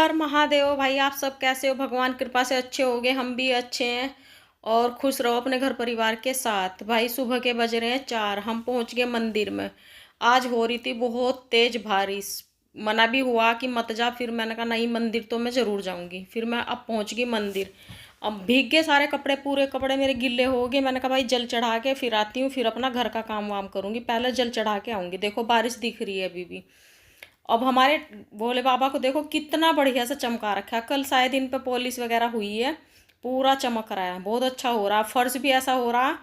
हर महादेव। भाई आप सब कैसे हो? भगवान कृपा से अच्छे होगे, हम भी अच्छे हैं। और खुश रहो अपने घर परिवार के साथ। भाई सुबह के बज रहे हैं 4, हम पहुंच गए मंदिर में। आज हो रही थी बहुत तेज बारिश। मना भी हुआ कि मत जा, फिर मैंने कहा नहीं, मंदिर तो मैं ज़रूर जाऊंगी। फिर मैं अब पहुंच गई मंदिर। अब भीग गए सारे कपड़े, पूरे कपड़े मेरे गिल्ले हो गए। मैंने कहा भाई जल चढ़ा के फिर आती हूँ, फिर अपना घर का काम वाम करूँगी, पहले जल चढ़ा के आऊँगी। देखो बारिश दिख रही है अभी भी। अब हमारे भोले बाबा को देखो कितना बढ़िया से चमका रखा है। कल शायद इन पे पॉलिश वगैरह हुई है, पूरा चमक रहा है, बहुत अच्छा हो रहा है। फर्श भी ऐसा हो रहा,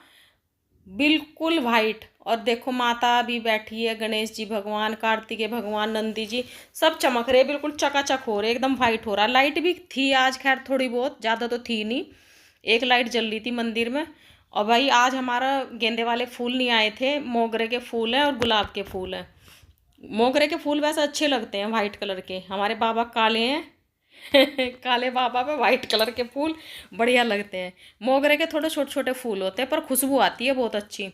बिल्कुल वाइट। और देखो माता भी बैठी है, गणेश जी भगवान, कार्तिकेय भगवान, नंदी जी, सब चमक रहे, बिल्कुल चकाचक हो रहे, एकदम वाइट हो रहा। लाइट भी थी आज, खैर थोड़ी बहुत, ज़्यादा तो थी नहीं। एक लाइट जल रही थी मंदिर में। और भाई आज हमारा गेंदे वाले फूल नहीं आए थे, मोगरे के फूल हैं और गुलाब के फूल हैं। मोगरे के फूल वैसे अच्छे लगते हैं वाइट कलर के, हमारे बाबा काले हैं काले बाबा पे वाइट कलर के फूल बढ़िया लगते हैं। मोगरे के थोड़े छोटे छोटे फूल होते हैं पर खुशबू आती है बहुत अच्छी।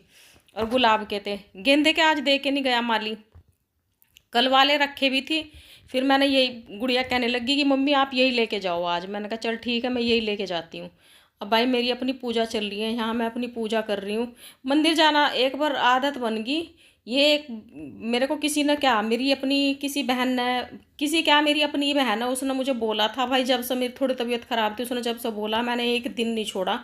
और गुलाब के थे। गेंदे के आज दे के नहीं गया माली, कल वाले रखे भी थी। फिर मैंने यही, गुड़िया कहने लगी कि मम्मी आप यही लेके जाओ आज। मैंने कहा चल ठीक है, मैं यही लेके जाती हूँ। अब भाई मेरी अपनी पूजा चल रही है यहाँ, मैं अपनी पूजा कर रही हूँ। मंदिर जाना एक बार आदत बन गई। ये एक, मेरे को किसी ने, क्या मेरी अपनी किसी बहन ने, किसी क्या मेरी अपनी ही बहन है, उसने मुझे बोला था भाई, जब से मेरी थोड़ी तबीयत ख़राब थी उसने जब से बोला, मैंने एक दिन नहीं छोड़ा।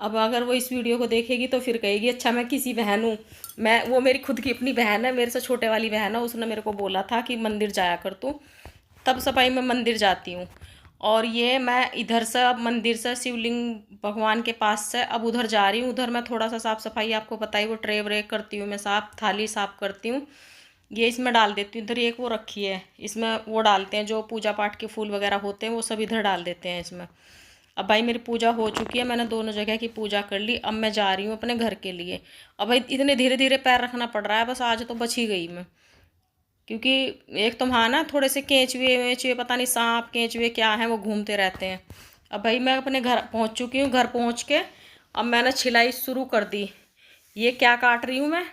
अब अगर वो इस वीडियो को देखेगी तो फिर कहेगी अच्छा मैं किसी बहन हूँ। मैं, वो मेरी खुद की अपनी बहन है, मेरे से छोटे वाली बहन है, उसने मेरे को बोला था कि मंदिर जाया कर तू। तब से भाई मैं मंदिर जाती हूँ। और ये मैं इधर से, अब मंदिर से शिवलिंग भगवान के पास से अब उधर जा रही हूँ। उधर मैं थोड़ा सा साफ़ सफाई, आपको पता ही, वो ट्रे व्रे करती हूँ मैं साफ़, थाली साफ़ करती हूँ। ये इसमें डाल देती हूँ। इधर एक वो रखी है, इसमें वो डालते हैं जो पूजा पाठ के फूल वगैरह होते हैं, वो सब इधर डाल देते हैं इसमें। अब भाई मेरी पूजा हो चुकी है, मैंने दोनों जगह की पूजा कर ली। अब मैं जा रही हूँ अपने घर के लिए। अब भाई इतने धीरे धीरे पैर रखना पड़ रहा है, बस आज तो बच ही गई मैं। क्योंकि एक तो वहाँ ना थोड़े से केंचुए वेंचुए, पता नहीं सांप केंचुए क्या हैं, वो घूमते रहते हैं। अब भाई मैं अपने घर पहुँच चुकी हूँ। घर पहुँच के अब मैंने छिलाई शुरू कर दी। ये क्या काट रही हूँ मैं,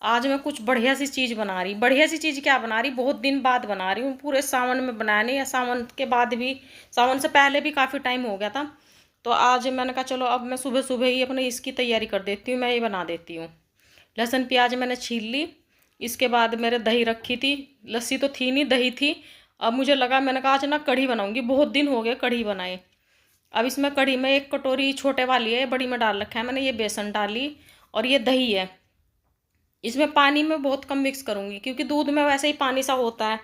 आज मैं कुछ बढ़िया सी चीज़ बना रही। बढ़िया सी चीज़ क्या बना रही, बहुत दिन बाद बना रही हूँ, पूरे सावन में बनाया नहीं, या सावन के बाद भी, सावन से पहले भी काफ़ी टाइम हो गया था। तो आज मैंने कहा चलो अब मैं सुबह सुबह ही अपने इसकी तैयारी कर देती हूँ, मैं ये बना देती हूँ। लहसुन प्याज मैंने छील ली। इसके बाद मेरे दही रखी थी, लस्सी तो थी नहीं, दही थी। अब मुझे लगा, मैंने कहा आज ना कढ़ी बनाऊंगी, बहुत दिन हो गए कढ़ी बनाए। अब इसमें कढ़ी में एक कटोरी छोटे वाली है, बड़ी में डाल रखा है मैंने, ये बेसन डाली और ये दही है। इसमें पानी में बहुत कम मिक्स करूँगी क्योंकि दूध में वैसे ही पानी सा होता है।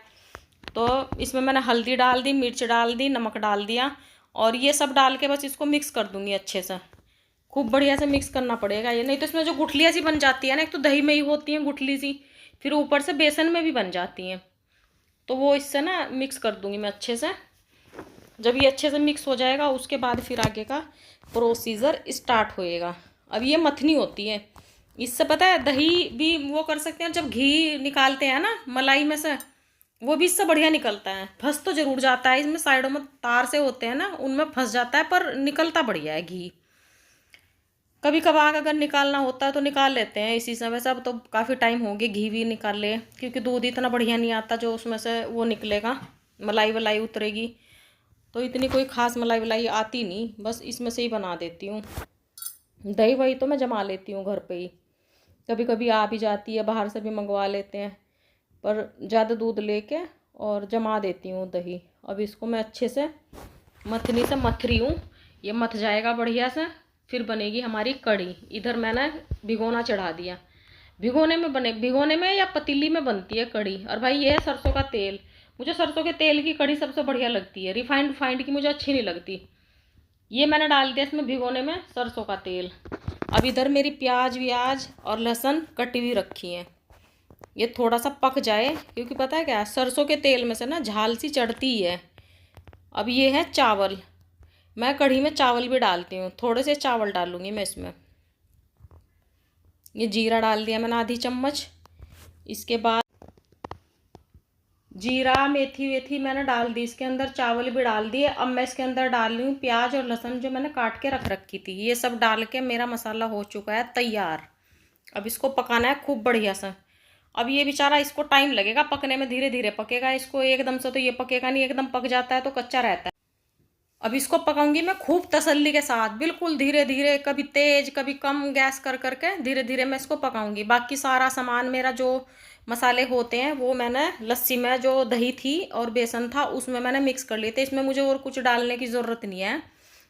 तो इसमें मैंने हल्दी डाल दी, मिर्च डाल दी, नमक डाल दिया। और ये सब डाल के बस इसको मिक्स कर दूँगी अच्छे से। खूब बढ़िया से मिक्स करना पड़ेगा ये, नहीं तो इसमें जो गुठलियाँ सी बन जाती है ना, एक तो दही में ही होती हैं गुठली सी, फिर ऊपर से बेसन में भी बन जाती हैं। तो वो इससे ना मिक्स कर दूँगी मैं अच्छे से। जब ये अच्छे से मिक्स हो जाएगा उसके बाद फिर आगे का प्रोसीजर स्टार्ट होएगा। अब ये मथनी होती है, इससे पता है दही भी वो कर सकते हैं, जब घी निकालते हैं ना मलाई में से, वो भी इससे बढ़िया निकलता है। फंस तो जरूर जाता है, इसमें साइडों में तार से होते हैं ना, उनमें फंस जाता है, पर निकलता बढ़िया है घी। कभी कभार अगर निकालना होता है तो निकाल लेते हैं इसी समय से। अब तो काफ़ी टाइम हो गया घी भी निकाल ले, क्योंकि दूध इतना बढ़िया नहीं आता जो उसमें से वो निकलेगा, मलाई वलाई उतरेगी। तो इतनी कोई ख़ास मलाई वलाई आती नहीं, बस इसमें से ही बना देती हूँ। दही वही तो मैं जमा लेती हूँ घर पे ही, कभी कभी आ भी जाती है, बाहर से भी मंगवा लेते हैं, पर ज़्यादा दूध लेके और जमा देती हूँ दही। अब इसको मैं अच्छे से मथनी से मथ रही हूँ, ये मथ जाएगा बढ़िया से, फिर बनेगी हमारी कढ़ी। इधर मैंने भिगोना चढ़ा दिया, भिगोने में बने, भिगोने में या पतीली में बनती है कढ़ी। और भाई ये है सरसों का तेल, मुझे सरसों के तेल की कढ़ी सबसे बढ़िया लगती है, रिफाइंड की मुझे अच्छी नहीं लगती। ये मैंने डाल दिया इसमें भिगोने में सरसों का तेल। अब इधर मेरी प्याज व्याज और लहसुन कटी हुई रखी है, ये थोड़ा सा पक जाए, क्योंकि पता है क्या, सरसों के तेल में से ना झाल सी चढ़ती ही है। अब ये है चावल, मैं कढ़ी में चावल भी डालती हूँ, थोड़े से चावल डालूंगी मैं इसमें। ये जीरा डाल दिया मैंने आधी चम्मच। इसके बाद जीरा मेथी वेथी मैंने डाल दी इसके अंदर, चावल भी डाल दिए। अब मैं इसके अंदर डाल रही हूँ प्याज और लहसुन जो मैंने काट के रख रखी थी। ये सब डाल के मेरा मसाला हो चुका है तैयार। अब इसको पकाना है खूब बढ़िया सा। अब ये बेचारा, इसको टाइम लगेगा पकने में, धीरे धीरे पकेगा, इसको एकदम से तो ये पकेगा नहीं, एकदम पक जाता है तो कच्चा रहता है। अब इसको पकाऊंगी मैं खूब तसल्ली के साथ, बिल्कुल धीरे धीरे, कभी तेज कभी कम गैस कर करके धीरे धीरे मैं इसको पकाऊंगी। बाकी सारा सामान मेरा जो मसाले होते हैं वो मैंने लस्सी में, जो दही थी और बेसन था उसमें मैंने मिक्स कर लिए थे। इसमें मुझे और कुछ डालने की ज़रूरत नहीं है,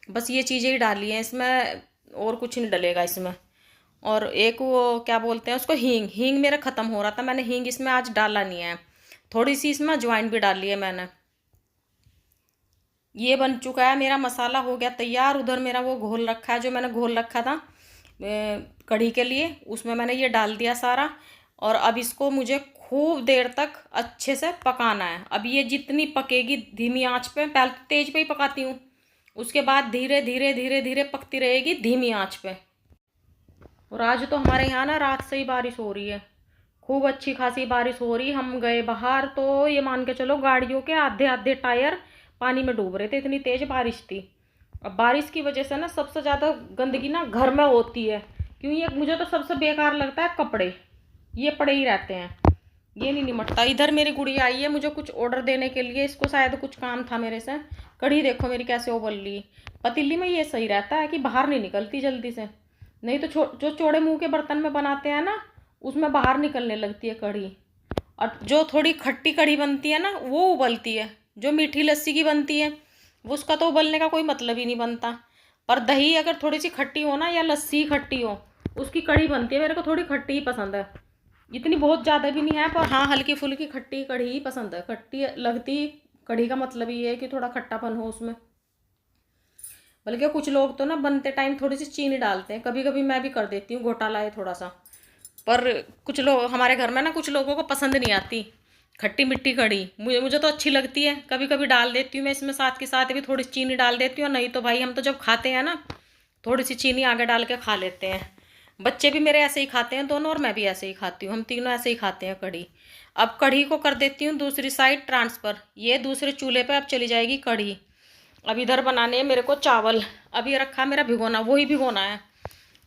बस ये चीज़ें ही डाली हैं इसमें, और कुछ नहीं डलेगा इसमें। और एक वो क्या बोलते हैं उसको, हींग, हींग मेरा ख़त्म हो रहा था, मैंने हींग इसमें आज डाला नहीं है। थोड़ी सी इसमें अजवाइन भी डाल ली है मैंने। ये बन चुका है, मेरा मसाला हो गया तैयार। उधर मेरा वो घोल रखा है, जो मैंने घोल रखा था कढ़ी के लिए, उसमें मैंने ये डाल दिया सारा। और अब इसको मुझे खूब देर तक अच्छे से पकाना है। अब ये जितनी पकेगी धीमी आंच पे, पहले तो तेज पे ही पकाती हूँ, उसके बाद धीरे धीरे धीरे धीरे पकती रहेगी धीमी आंच पे। और आज तो हमारे यहाँ ना रात से ही बारिश हो रही है, खूब अच्छी खासी बारिश हो रही। हम गए बाहर तो ये मान के चलो गाड़ियों के आधे आधे टायर पानी में डूब रहे थे, इतनी तेज बारिश थी। अब बारिश की वजह से ना सबसे ज़्यादा गंदगी ना घर में होती है, क्यों, ये मुझे तो सबसे बेकार लगता है कपड़े, ये पड़े ही रहते हैं, ये नहीं निमटता। इधर मेरी गुड़िया आई है मुझे कुछ ऑर्डर देने के लिए, इसको शायद कुछ काम था मेरे से। कढ़ी देखो मेरी कैसे उबल रही, पतीली में ये सही रहता है कि बाहर नहीं निकलती जल्दी से, नहीं तो जो चौड़े मुंह के बर्तन में बनाते हैं ना उसमें बाहर निकलने लगती है कढ़ी। और जो थोड़ी खट्टी कढ़ी बनती है ना वो उबलती है, जो मीठी लस्सी की बनती है वो, उसका तो उबलने का कोई मतलब ही नहीं बनता। पर दही अगर थोड़ी सी खट्टी हो ना, या लस्सी खट्टी हो, उसकी कढ़ी बनती है। मेरे को थोड़ी खट्टी ही पसंद है, इतनी बहुत ज़्यादा भी नहीं है, पर हाँ हल्की फुल्की खट्टी कढ़ी ही पसंद है। खट्टी लगती कढ़ी का मतलब ये है कि थोड़ा खट्टापन हो उसमें। बल्कि कुछ लोग तो ना बनते टाइम थोड़ी सी चीनी डालते हैं, कभी कभी मैं भी कर देती हूँ, घोटाला है थोड़ा सा। पर कुछ लोग हमारे घर में ना, कुछ लोगों को पसंद नहीं आती खट्टी मिट्टी कढ़ी, मुझे तो अच्छी लगती है, कभी कभी डाल देती हूँ मैं इसमें, साथ के साथ भी थोड़ी चीनी डाल देती हूँ। नहीं तो भाई हम तो जब खाते हैं ना थोड़ी सी चीनी आगे डाल के खा लेते हैं। बच्चे भी मेरे ऐसे ही खाते हैं दोनों, और मैं भी ऐसे ही खाती हूँ, हम तीनों ऐसे ही खाते हैं कढ़ी। अब कढ़ी को कर देती हूँ दूसरी साइड ट्रांसफ़र, ये दूसरे चूल्हे पर अब चली जाएगी कढ़ी। अब इधर बनाने हैं मेरे को चावल। अब ये रखा मेरा भिगोना, वही भिगोना है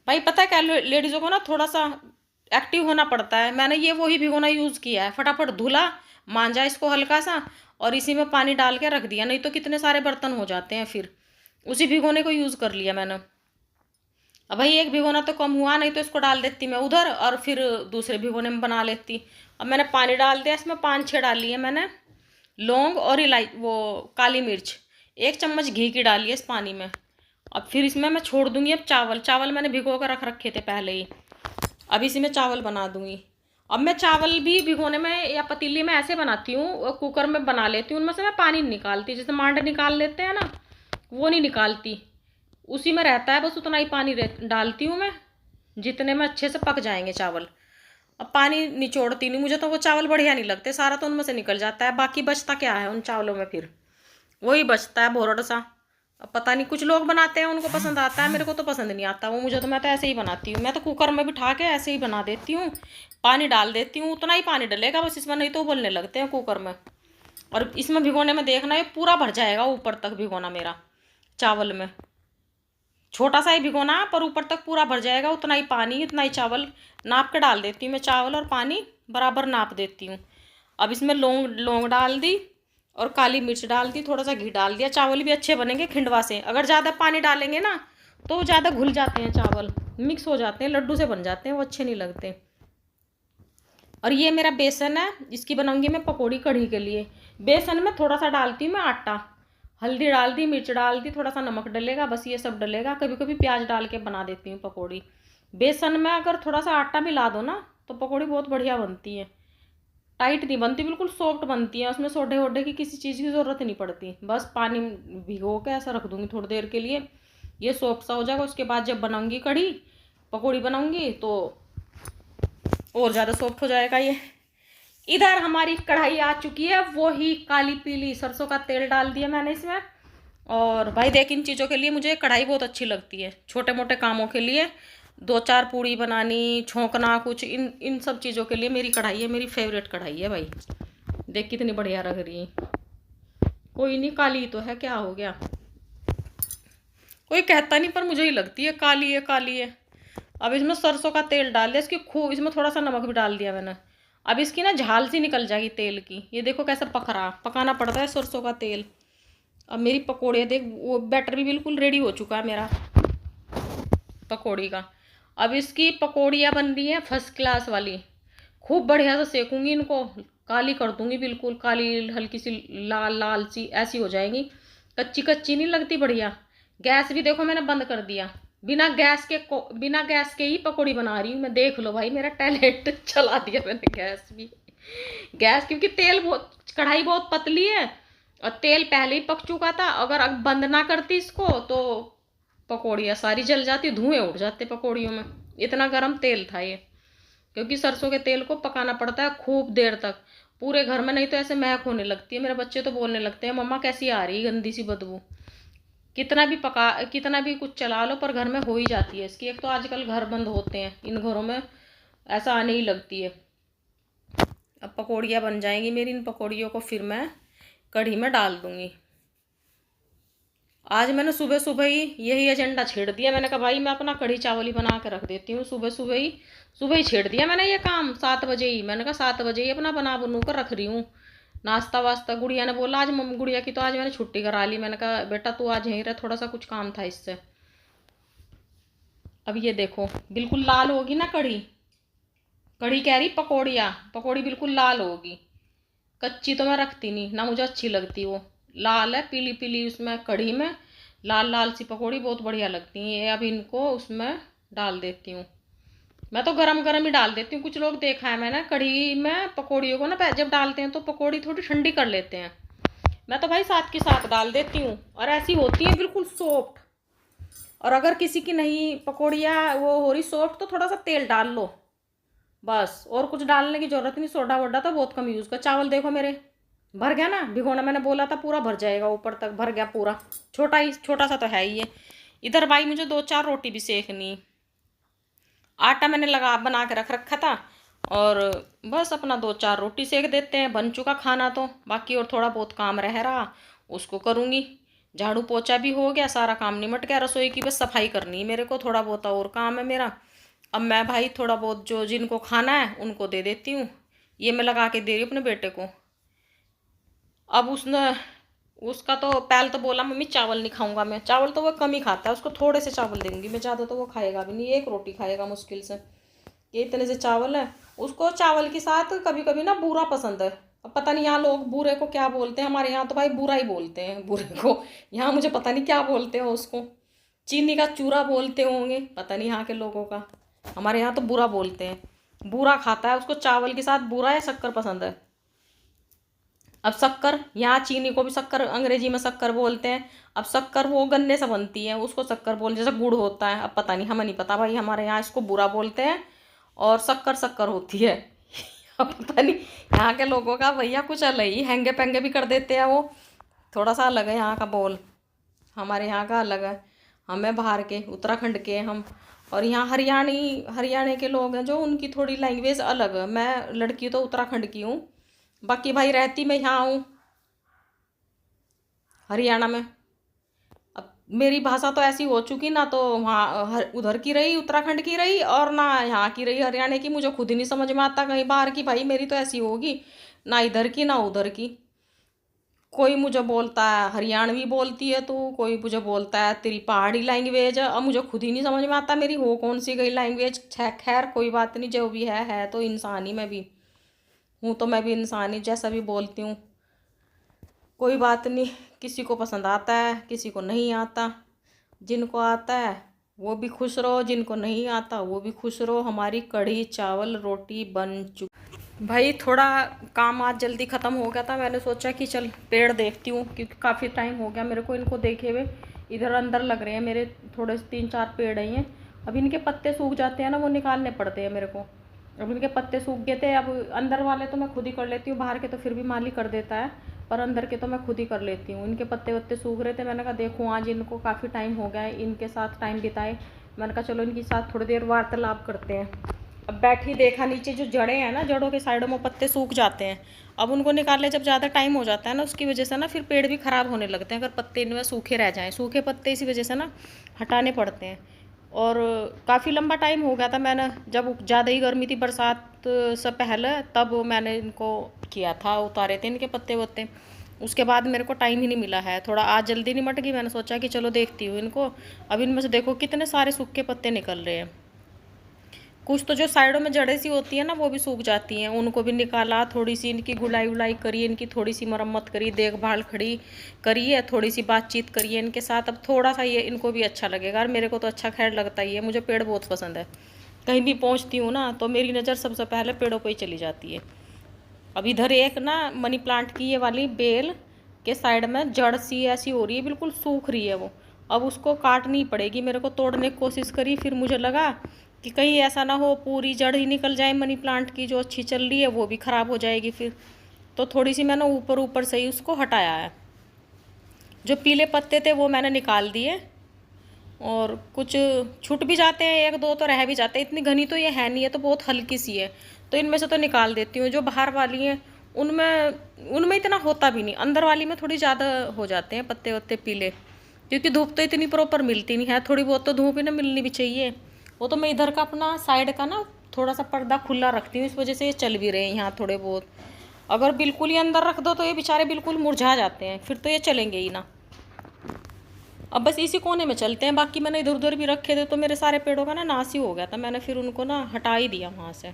भाई। पता है क्या, लेडीज़ों को ना थोड़ा सा एक्टिव होना पड़ता है। मैंने ये वही भिगोना यूज़ किया है, फटाफट धुला, मांजा इसको हल्का सा, और इसी में पानी डाल के रख दिया, नहीं तो कितने सारे बर्तन हो जाते हैं फिर। उसी भिगोने को यूज़ कर लिया मैंने। अब भाई एक भिगोना तो कम हुआ, नहीं तो इसको डाल देती मैं उधर और फिर दूसरे भिगोने में बना लेती। अब मैंने पानी डाल दिया, इसमें 5-6 डाली है मैंने लौंग, और वो काली मिर्च, 1 चम्मच घी की डाली है इस पानी में। अब फिर इसमें मैं छोड़ दूंगी अब चावल मैंने भिगो कर रख रखे थे पहले ही, अब इसी में चावल बना दूंगी। अब मैं चावल भी भिगोने में या पतीली में ऐसे बनाती हूँ, कुकर में बना लेती हूँ, उनमें से मैं पानी नहीं निकालती, जैसे मांड निकाल लेते हैं ना, वो नहीं निकालती, उसी में रहता है, बस उतना ही पानी डालती हूँ मैं, जितने में अच्छे से पक जाएंगे चावल। अब पानी निचोड़ती नहीं, मुझे तो वो चावल बढ़िया नहीं लगते, सारा तो उनमें से निकल जाता है, बाकी बचता क्या है उन चावलों में, फिर वही बचता है भोरड़ सा। अब पता नहीं, कुछ लोग बनाते हैं उनको पसंद आता है, मेरे को तो पसंद नहीं आता वो, मुझे तो, मैं तो ऐसे ही बनाती हूँ, मैं तो कुकर में बिठा के ऐसे ही बना देती हूँ, पानी डाल देती हूँ, उतना ही पानी डलेगा बस इसमें, नहीं तो उबलने लगते हैं कुकर में। और इसमें भिगोने में देखना ये पूरा भर जाएगा ऊपर तक भिगोना मेरा, चावल में छोटा सा ही भिगोना पर ऊपर तक पूरा भर जाएगा, उतना ही पानी उतना ही चावल, नाप के डाल देती हूँ मैं, चावल और पानी बराबर नाप देती हूँ। अब इसमें लौंग डाल दी और काली मिर्च डाल दी, थोड़ा सा घी डाल दिया। चावल भी अच्छे बनेंगे खिंडवा से, अगर ज़्यादा पानी डालेंगे ना तो ज़्यादा घुल जाते हैं चावल, मिक्स हो जाते हैं, लड्डू से बन जाते हैं, वो अच्छे नहीं लगते। और ये मेरा बेसन है, इसकी बनाऊंगी मैं पकौड़ी कढ़ी के लिए। बेसन में थोड़ा सा डालती हूँ मैं आटा, हल्दी डाल दी, मिर्च डाल दी, थोड़ा सा नमक डलेगा, बस ये सब डलेगा। कभी कभी प्याज डाल के बना देती हूँ पकौड़ी। बेसन में अगर थोड़ा सा आटा मिला दो ना तो पकौड़ी बहुत बढ़िया बनती है, टाइट नहीं बनती, बिल्कुल सॉफ्ट बनती है, उसमें सोडे वोडे की किसी चीज़ की ज़रूरत नहीं पड़ती। बस पानी भिगो के ऐसा रख दूँगी थोड़ी देर के लिए, ये सॉफ्ट सा हो जाएगा। उसके बाद जब बनाऊँगी कढ़ी पकौड़ी बनाऊँगी तो और ज़्यादा सॉफ्ट हो जाएगा ये। इधर हमारी कढ़ाई आ चुकी है, वो ही काली पीली, सरसों का तेल डाल दिया मैंने इसमें। और भाई देख, इन चीज़ों के लिए मुझे कढ़ाई बहुत अच्छी लगती है, छोटे मोटे कामों के लिए, 2-4 पूड़ी बनानी, छोंकना कुछ, इन सब चीज़ों के लिए मेरी कढ़ाई है, मेरी फेवरेट कढ़ाई है भाई। देख कितनी बढ़िया लग रही है। कोई नहीं, काली तो है, क्या हो गया, कोई कहता नहीं, पर मुझे ही लगती है काली है काली है। अब इसमें सरसों का तेल डाल दिया, इसकी खूब, इसमें थोड़ा सा नमक भी डाल दिया मैंने। अब इसकी ना झाल सी निकल जाएगी तेल की। ये देखो कैसे पकाना पड़ता है सरसों का तेल। अब मेरी पकौड़ियाँ देख, वो बैटर भी बिल्कुल रेडी हो चुका है मेरा पकौड़ी का। अब इसकी पकौड़ियाँ बन रही हैं फर्स्ट क्लास वाली। खूब बढ़िया से सेकूंगी इनको, काली कर दूंगी, बिल्कुल काली, हल्की सी लाल लाल सी ऐसी हो जाएंगी। कच्ची कच्ची नहीं लगती, बढ़िया। गैस भी देखो मैंने बंद कर दिया, बिना गैस के ही पकौड़ी बना रही हूँ मैं। देख लो भाई मेरा टैलेंट चला दिया मैंने गैस भी। गैस क्योंकि तेल बहुत, कढ़ाई बहुत पतली है और तेल पहले ही पक चुका था। अगर अब बंद ना करती इसको तो पकौड़ियाँ सारी जल जाती, धुएं उड़ जाते पकौड़ियों में। इतना गर्म तेल था ये, क्योंकि सरसों के तेल को पकाना पड़ता है खूब देर तक पूरे घर में, नहीं तो ऐसे महक होने लगती है। मेरे बच्चे तो बोलने लगते हैं मम्मा कैसी आ रही है गंदी सी बदबू। कितना भी कुछ चला लो पर घर में हो ही जाती है इसकी। एक तो आजकल घर बंद होते हैं, इन घरों में ऐसा आने ही लगती है। अब पकौड़ियाँ बन जाएंगी मेरी, इन पकौड़ियों को फिर मैं कढ़ी में डाल दूंगी। आज मैंने सुबह सुबह ही यही एजेंडा छेड़ दिया। मैंने कहा भाई मैं अपना कढ़ी चावल ही बना के रख देती हूँ। सुबह ही छेड़ दिया मैंने ये काम 7 बजे ही। मैंने कहा 7 बजे ही अपना बना बनू कर रख रही हूँ नाश्ता वास्ता। गुड़िया ने बोला आज मम्मी, गुड़िया की तो आज मैंने छुट्टी करा ली। मैंने कहा बेटा तू आज यहीं रह, थोड़ा सा कुछ काम था इससे। अब ये देखो बिल्कुल लाल होगी ना कढ़ी, कढ़ी कह रही पकौड़ी बिल्कुल लाल होगी। कच्ची तो मैं रखती नहीं ना, मुझे अच्छी लगती वो। लाल है, पीली पीली उसमें कढ़ी में लाल लाल सी पकौड़ी बहुत बढ़िया लगती हैं। ये अब इनको उसमें डाल देती हूँ। मैं तो गरम गरम ही डाल देती हूँ। कुछ लोग देखा है मैंने कढ़ी में पकौड़ियों को ना जब डालते हैं तो पकौड़ी थोड़ी ठंडी कर लेते हैं। मैं तो भाई साथ के साथ डाल देती हूँ और ऐसी होती है बिल्कुल सॉफ्ट। और अगर किसी की नहीं पकौड़ियाँ वो हो रही सॉफ्ट तो थोड़ा सा तेल डाल लो बस, और कुछ डालने की जरूरत नहीं। सोडा वोडा तो बहुत कम यूज़ कर। चावल देखो मेरे भर गया ना, भिगोना मैंने बोला था पूरा भर जाएगा, ऊपर तक भर गया पूरा। छोटा सा तो है ही है। इधर भाई मुझे 2-4 रोटी भी सेकनी। आटा मैंने बना के रख रखा था और बस अपना 2-4 रोटी सेक देते हैं। बन चुका खाना तो, बाकी और थोड़ा बहुत काम रह रहा उसको करूँगी। झाड़ू पोछा भी हो गया, सारा काम निमट गया। रसोई की बस सफाई करनी है मेरे को, थोड़ा बहुत और काम है मेरा। अब मैं भाई थोड़ा बहुत जो जिनको खाना है उनको दे देती हूँ। ये मैं लगा के दे रही हूँ अपने बेटे को। अब उसका तो पहले तो बोला मम्मी चावल नहीं खाऊंगा मैं। चावल तो वो कम ही खाता है, उसको थोड़े से चावल दूंगी मैं, ज़्यादा तो वो खाएगा भी नहीं। 1 रोटी खाएगा मुश्किल से। ये इतने से चावल है। उसको चावल के साथ कभी कभी ना बूरा पसंद है। अब पता नहीं यहाँ लोग बूरे को क्या बोलते हैं, हमारे यहाँ तो भाई बूरा ही बोलते हैं बूरे को। यहाँ मुझे पता नहीं क्या बोलते हैं उसको, चीनी का चूरा बोलते होंगे, पता नहीं यहाँ के लोगों का। हमारे यहाँ तो बूरा बोलते हैं। बूरा खाता है, उसको चावल के साथ बूरा या शक्कर पसंद है। अब शक्कर, यहाँ चीनी को भी शक्कर, अंग्रेजी में शक्कर बोलते हैं। अब शक्कर वो गन्ने से बनती है, उसको शक्कर बोल, जैसे गुड़ होता है। अब पता नहीं, हमें नहीं पता भाई, हमारे यहाँ इसको बुरा बोलते हैं और शक्कर होती है। अब पता नहीं यहाँ के लोगों का भैया कुछ अलग ही हैंगे पैंगे भी कर देते हैं वो। थोड़ा सा अलग है यहाँ का बोल, हमारे यहाँ का अलग है। हमें बाहर के उत्तराखंड के हम, और यहाँ हरियाणा के लोग हैं जो, उनकी थोड़ी लैंग्वेज अलग है। मैं लड़की तो उत्तराखंड की हूँ, बाकी भाई रहती मैं यहाँ हूँ हरियाणा में। अब मेरी भाषा तो ऐसी हो चुकी ना, तो वहाँ उधर की रही, उत्तराखंड की रही, और ना यहाँ की रही हरियाणा की। मुझे खुद ही नहीं समझ में आता कहीं बाहर की भाई मेरी तो ऐसी होगी, ना इधर की ना उधर की। कोई मुझे बोलता है हरियाणवी बोलती है तू, कोई मुझे बोलता है तेरी पहाड़ी लैंग्वेज है। अब मुझे खुद ही नहीं समझ में आता मेरी हो कौन सी गई लैंग्वेज। खैर कोई बात नहीं, जो भी है तो इंसान ही। मैं भी हूँ तो मैं भी इंसान ही, जैसा भी बोलती हूँ। कोई बात नहीं, किसी को पसंद आता है किसी को नहीं आता। जिनको आता है वो भी खुश रहो, जिनको नहीं आता वो भी खुश रहो। हमारी कढ़ी चावल रोटी बन चुकी। भाई थोड़ा काम आज जल्दी ख़त्म हो गया था। मैंने सोचा कि चल पेड़ देखती हूँ, क्योंकि काफ़ी टाइम हो गया मेरे को इनको देखे हुए। इधर अंदर लग रहे हैं मेरे, थोड़े 3-4 पेड़ हैं ये। अब इनके पत्ते सूख जाते हैं ना, वो निकालने पड़ते हैं मेरे को। अब इनके पत्ते सूख गए थे। अब अंदर वाले तो मैं खुद ही कर लेती हूँ, बाहर के तो फिर भी माली कर देता है, पर अंदर के तो मैं खुद ही कर लेती हूँ। इनके पत्ते वत्ते सूख रहे थे, मैंने कहा देखूँ आज इनको काफ़ी टाइम हो गया है इनके साथ टाइम बिताए। मैंने कहा चलो इनके साथ थोड़ी देर वार्तालाप करते हैं। अब बैठी देखा, नीचे जो जड़ें हैं ना, जड़ों के साइडों में पत्ते सूख जाते हैं। अब उनको निकालने जब ज़्यादा टाइम हो जाता है ना, उसकी वजह से ना फिर पेड़ भी ख़राब होने लगते हैं, अगर पत्ते इनमें सूखे रह जाएँ। सूखे पत्ते इसी वजह से ना हटाने पड़ते हैं। और काफ़ी लंबा टाइम हो गया था, मैंने जब ज़्यादा ही गर्मी थी बरसात से पहले, तब मैंने इनको किया था, उतारे थे इनके पत्ते वत्ते। उसके बाद मेरे को टाइम ही नहीं मिला है, थोड़ा आज जल्दी निमट गई, मैंने सोचा कि चलो देखती हूँ इनको। अब इनमें से देखो कितने सारे सूखे पत्ते निकल रहे हैं। कुछ तो जो साइडों में जड़ें सी होती है ना वो भी सूख जाती हैं, उनको भी निकाला, थोड़ी सी इनकी गुलाई उलाई करी, इनकी थोड़ी सी मरम्मत करी, देखभाल खड़ी करी है, थोड़ी सी बातचीत करिए इनके साथ। अब थोड़ा सा ये इनको भी अच्छा लगेगा, और मेरे को तो अच्छा खैर लगता ही है, मुझे पेड़ बहुत पसंद है। कहीं भी पहुँचती हूँ ना तो मेरी नज़र सबसे पहले पेड़ों पर ही चली जाती है। अब इधर एक ना मनी प्लांट की ये वाली बेल के साइड में जड़ सी ऐसी हो रही है, बिल्कुल सूख रही है वो। अब उसको काटनी पड़ेगी, मेरे को तोड़ने की कोशिश करी, फिर मुझे लगा कि कहीं ऐसा ना हो पूरी जड़ ही निकल जाए मनी प्लांट की, जो अच्छी चल रही है वो भी ख़राब हो जाएगी फिर। तो थोड़ी सी मैंने ऊपर ऊपर से ही उसको हटाया है। जो पीले पत्ते थे वो मैंने निकाल दिए, और कुछ छूट भी जाते हैं, एक दो तो रह भी जाते हैं। इतनी घनी तो ये है नहीं है, तो बहुत हल्की सी है, तो इनमें से तो निकाल देती हूँ। जो बाहर वाली हैं उनमें उनमें इतना होता भी नहीं, अंदर वाली में थोड़ी ज़्यादा हो जाते हैं पत्ते वत्ते पीले, क्योंकि धूप तो इतनी प्रॉपर मिलती नहीं है, थोड़ी बहुत तो धूप ही ना मिलनी भी चाहिए। वो तो मैं इधर का अपना साइड का ना थोड़ा सा पर्दा खुला रखती हूँ, इस वजह से ये चल भी रहे हैं यहाँ थोड़े बहुत। अगर बिल्कुल ही अंदर रख दो तो ये बेचारे बिल्कुल मुरझा जाते हैं, फिर तो ये चलेंगे ही ना। अब बस इसी कोने में चलते हैं, बाकी मैंने इधर उधर भी रखे थे तो मेरे सारे पेड़ों का ना नाश ही हो गया था, मैंने फिर उनको ना हटा ही दिया वहाँ से।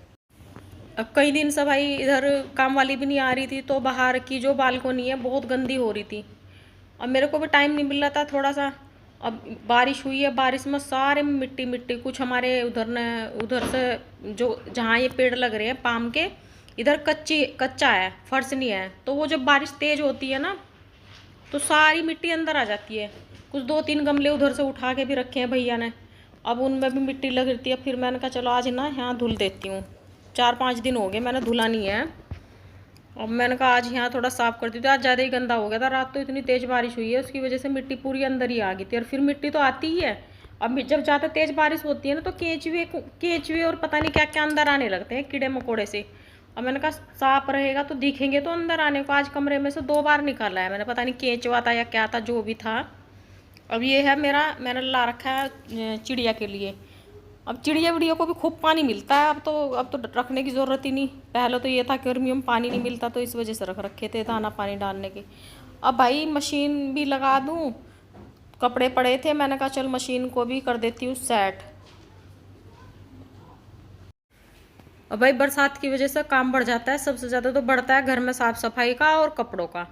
अब कई दिन से भाई इधर काम वाली भी नहीं आ रही थी, तो बाहर की जो बालकोनी है बहुत गंदी हो रही थी। अब मेरे को भी टाइम नहीं मिल रहा था थोड़ा सा। अब बारिश हुई है, बारिश में सारे में मिट्टी मिट्टी, कुछ हमारे उधर से जो जहाँ ये पेड़ लग रहे हैं पाम के, इधर कच्चा है, फर्श नहीं है, तो वो जब बारिश तेज़ होती है ना तो सारी मिट्टी अंदर आ जाती है। कुछ दो तीन गमले उधर से उठा के भी रखे हैं भैया ने, अब उनमें भी मिट्टी लग रही है। फिर मैंने कहा चलो आज ना यहाँ धुल देती हूँ, 4-5 दिन हो गए मैंने धुला नहीं है। अब मैंने कहा आज यहाँ थोड़ा साफ़ कर दी थी, आज ज़्यादा ही गंदा हो गया था। रात तो इतनी तेज़ बारिश हुई है, उसकी वजह से मिट्टी पूरी अंदर ही आ गई थी, और फिर मिट्टी तो आती ही है। अब जब ज़्यादा तेज़ बारिश होती है ना तो केंचुए और पता नहीं क्या क्या अंदर आने लगते हैं, कीड़े मकोड़े से। अब मैंने कहा साफ रहेगा तो दिखेंगे तो अंदर आने को। आज कमरे में से 2 बार निकाला है मैंने, पता नहीं केंचुआ था या क्या था, जो भी था। अब ये है मैंने ला रखा है चिड़िया के लिए। अब चिड़िया विड़िया को भी खूब पानी मिलता है, अब तो रखने की ज़रूरत ही नहीं। पहले तो ये था कि गर्मियों में पानी नहीं मिलता, तो इस वजह से रख रखे थे दाना पानी डालने के। अब भाई मशीन भी लगा दूँ, कपड़े पड़े थे, मैंने कहा चल मशीन को भी कर देती हूँ सेट। अब भाई बरसात की वजह से काम बढ़ जाता है, सबसे ज़्यादा तो बढ़ता है घर में साफ़ सफाई का और कपड़ों का।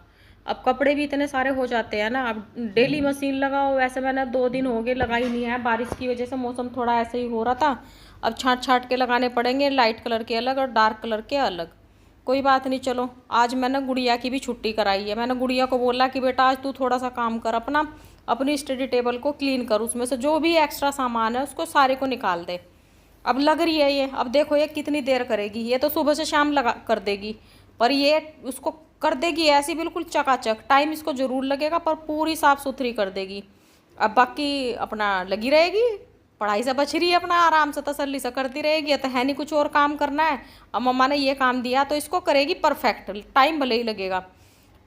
अब कपड़े भी इतने सारे हो जाते हैं ना, अब डेली मशीन लगाओ। वैसे मैंने 2 दिन हो गए लगाई नहीं है, बारिश की वजह से मौसम थोड़ा ऐसे ही हो रहा था। अब छाँट छाँट के लगाने पड़ेंगे, लाइट कलर के अलग और डार्क कलर के अलग। कोई बात नहीं, चलो आज मैंने गुड़िया की भी छुट्टी कराई है। मैंने गुड़िया को बोला कि बेटा आज तू थोड़ा सा काम कर, अपनी स्टडी टेबल को क्लीन कर, उसमें से जो भी एक्स्ट्रा सामान है उसको सारे को निकाल दे। अब लग रही है ये, अब देखो ये कितनी देर करेगी, ये तो सुबह से शाम लगा कर देगी, पर ये उसको कर देगी ऐसी बिल्कुल चकाचक। टाइम इसको ज़रूर लगेगा पर पूरी साफ़ सुथरी कर देगी। अब बाकी अपना लगी रहेगी, पढ़ाई से बच रही है, अपना आराम से तसल्ली से करती रहेगी। तो है नहीं कुछ और काम करना है, अब मम्मा ने ये काम दिया तो इसको करेगी परफेक्ट, टाइम भले ही लगेगा।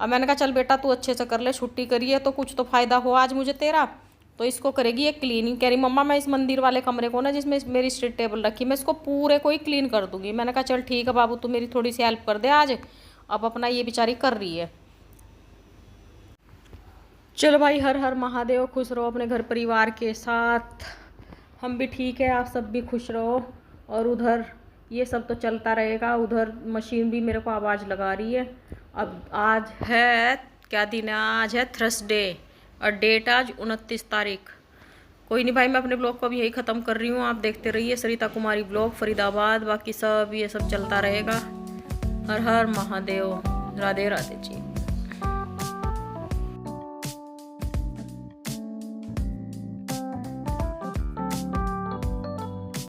अब मैंने कहा चल बेटा तू अच्छे से कर ले, छुट्टी करिए तो कुछ तो फ़ायदा हो आज मुझे तेरा। तो इसको करेगी ये क्लीनिंग। कह रही मम्मा मैं इस मंदिर वाले कमरे को ना, जिसमें मेरी स्टडी टेबल रखी, मैं इसको पूरे को ही क्लीन कर दूंगी। मैंने कहा चल ठीक है बाबू, तू मेरी थोड़ी सी हेल्प कर दे आज। अब अपना ये बेचारी कर रही है। चलो भाई, हर हर महादेव, खुश रहो अपने घर परिवार के साथ। हम भी ठीक है, आप सब भी खुश रहो। और उधर ये सब तो चलता रहेगा, उधर मशीन भी मेरे को आवाज़ लगा रही है। अब आज है क्या दिन है, आज है थर्सडे और डेट आज 29 तारीख। कोई नहीं भाई, मैं अपने ब्लॉग को भी यही ख़त्म कर रही हूँ। आप देखते रहिए सरिता कुमारी ब्लॉग फरीदाबाद, बाकी सब ये सब चलता रहेगा। हर हर महादेव, राधे राधे जी।